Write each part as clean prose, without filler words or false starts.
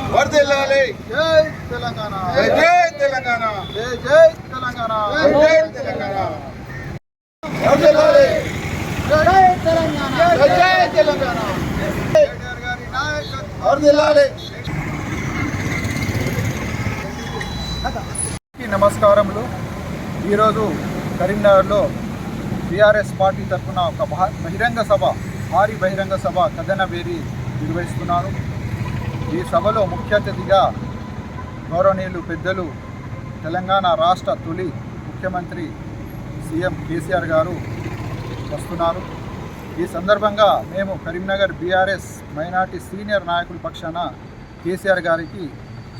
వర్ధిల్లాలి జై తెలంగాణ జై తెలంగాణ జై జై తెలంగాణ జై తెలంగాణ వర్ధిల్లాలి జై తెలంగాణ జై తెలంగాణ కేటీఆర్ గారి నాయకత్వం వర్ధిల్లాలి. నమస్కారములు. ఈరోజు కరీంనగర్లో టీఆర్ఎస్ పార్టీ తరఫున ఒక బహిరంగ సభ, భారీ బహిరంగ సభ కథనబేరి నిర్వహిస్తున్నారు. ఈ సభలో ముఖ్య అతిథిగా గౌరవనీయులు పెద్దలు తెలంగాణ రాష్ట్ర తొలి ముఖ్యమంత్రి సీఎం కేసీఆర్ గారు వస్తున్నారు. ఈ సందర్భంగా మేము కరీంనగర్ బీఆర్ఎస్ మైనార్టీ సీనియర్ నాయకుల పక్షాన కేసీఆర్ గారికి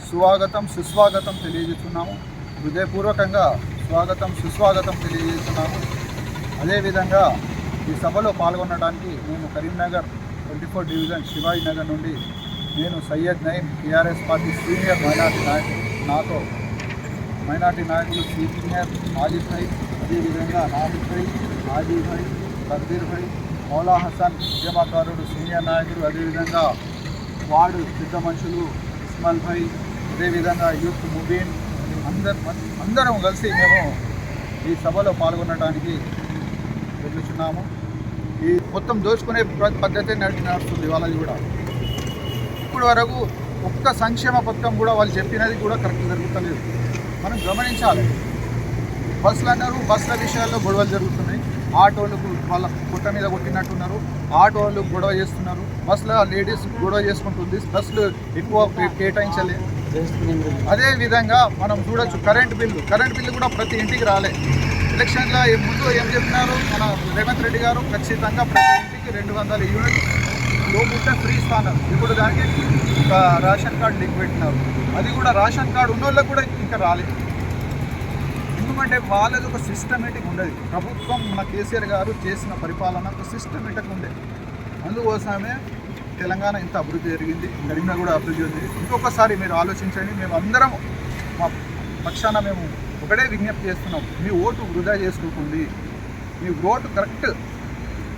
స్వాగతం సుస్వాగతం తెలియజేస్తున్నాము. హృదయపూర్వకంగా స్వాగతం సుస్వాగతం తెలియజేస్తున్నాము. అదేవిధంగా ఈ సభలో పాల్గొనడానికి మేము కరీంనగర్ 24 డివిజన్ శివాజీ నగర్ నుండి నేను Syed Naeem TRS party senior minority నాయకులు, నాతో మైనార్టీ నాయకులు సీనియర్ ఆజిద్ భాయ్, అదేవిధంగా నాహిద్ భాయ్, ఆజీ భాయ్, తక్బీర్ భాయ్, మౌలా హసన్ ఉద్యమకారుడు సీనియర్ నాయకులు, అదేవిధంగా వార్డు పెద్ద మనుషులు ఇస్మాల్ భాయ్, అదేవిధంగా యూత్ ముబీన్ అందరం కలిసి మేము ఈ సభలో పాల్గొనడానికి వెళ్తున్నాము. ఈ మొత్తం దోచుకునే పద్ధతి నడుస్తుంది వాళ్ళది కూడా. ఇప్పటి వరకు ఒక్క సంక్షేమ పథకం కూడా వాళ్ళు చెప్పినది కూడా కరెక్ట్ జరుగుతలేదు. మనం గమనించాలి. బస్సులు అన్నారు, బస్సుల విషయాల్లో గొడవలు జరుగుతున్నాయి. ఆటోలకు వాళ్ళ పుట్ట మీద కొట్టినట్టున్నారు, ఆటోలు గొడవ చేస్తున్నారు, బస్సులో లేడీస్ గొడవ చేసుకుంటుంది, బస్సులు ఎక్కువ కేటాయించలేదు. అదేవిధంగా మనం చూడొచ్చు కరెంట్ బిల్లు కూడా ప్రతి ఇంటికి రాలే. ఎలక్షన్లో ముందు ఏం చెప్పినారు మన రేవంత్ రెడ్డి గారు, ఖచ్చితంగా ప్రతి ఇంటికి 200 యూనిట్ లోపుట్ట ఫ్రీ ఇస్తున్నారు. ఇప్పుడు దానికి రేషన్ కార్డు లింక్ పెట్టినారు. అది కూడా రేషన్ కార్డు ఉన్న వాళ్ళకి కూడా ఇంకా రాలేదు. ఎందుకంటే వాళ్ళది ఒక సిస్టమేటిక్ ఉండేది. ప్రభుత్వం మన కేసీఆర్ గారు చేసిన పరిపాలన ఒక సిస్టమేటిక్ ఉండేది. అందుకోసమే తెలంగాణ ఇంత అభివృద్ధి జరిగింది, కరీంనగర్ కూడా అభివృద్ధి జరిగింది. ఇంకొకసారి మీరు ఆలోచించండి. మేము అందరం మా పక్షాన మేము ఒకటే విజ్ఞప్తి చేస్తున్నాం. మీ ఓటు వృధా చేసుకోకండి. మీ ఓటు కరెక్ట్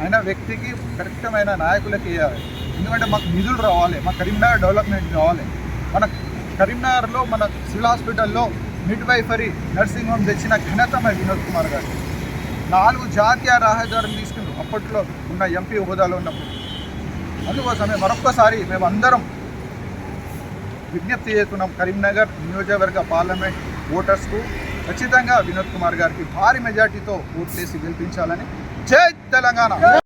అయిన వ్యక్తికి, కరెక్టమైన నాయకులకి వేయాలి. ఎందుకంటే మాకు నిధులు రావాలి, మా కరీంనగర్ డెవలప్మెంట్ కావాలి. మన కరీంనగర్లో మన సివిల్ హాస్పిటల్లో మిడ్వైఫరీ నర్సింగ్ హోమ్ తెచ్చిన ఘనత మా వినోద్ కుమార్ గారు. 4 జాతీయ రహదారులు తీసుకున్నారు అప్పట్లో ఉన్న ఎంపీ హోదాలో ఉన్నప్పుడు. అందుకోసమే మరొక్కసారి మేము అందరం విజ్ఞప్తి చేస్తున్నాం. కరీంనగర్ నియోజకవర్గ పార్లమెంట్ ఓటర్స్కు ఖచ్చితంగా వినోద్ కుమార్ గారికి భారీ మెజార్టీతో ఓట్లేసి గెలిపించాలని. జై తెలంగాణ.